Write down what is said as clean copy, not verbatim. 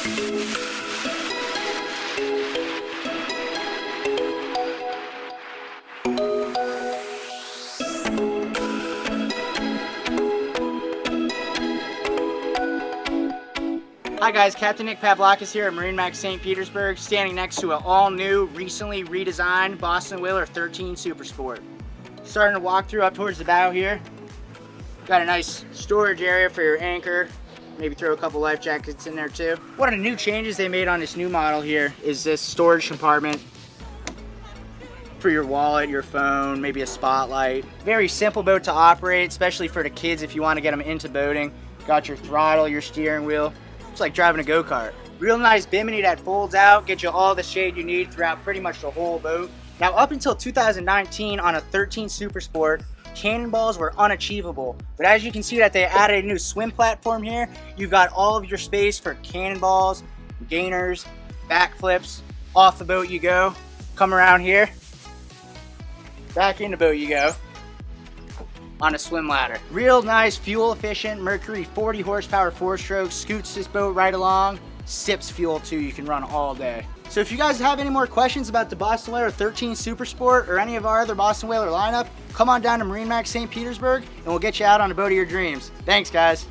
Hi guys, Captain Nick Pavlakis here at MarineMax St. Petersburg, standing next to an all-new, recently redesigned Boston Whaler 13 Super Sport. Starting to walk through up towards the bow here. Got a nice storage area for your anchor. Maybe throw a couple life jackets in there too. One of the new changes they made on this new model here is this storage compartment for your wallet, your phone, maybe a spotlight. Very simple boat to operate, especially for the kids if you want to get them into boating. Got your throttle, your steering wheel. It's like driving a go-kart. Real nice bimini that folds out, gets you all the shade you need throughout pretty much the whole boat. Now up until 2019 on a 13 Super Sport, cannonballs were unachievable. But as you can see that they added a new swim platform here, you've got all of your space for cannonballs, gainers, backflips. Off the boat you go, come around here, back in the boat you go. On a swim ladder. Real nice, fuel efficient, Mercury 40 horsepower 4-stroke, scoots this boat right along, sips fuel too, you can run all day. So if you guys have any more questions about the Boston Whaler 13 Super Sport or any of our other Boston Whaler lineup, come on down to MarineMax St. Petersburg and we'll get you out on the boat of your dreams. Thanks guys.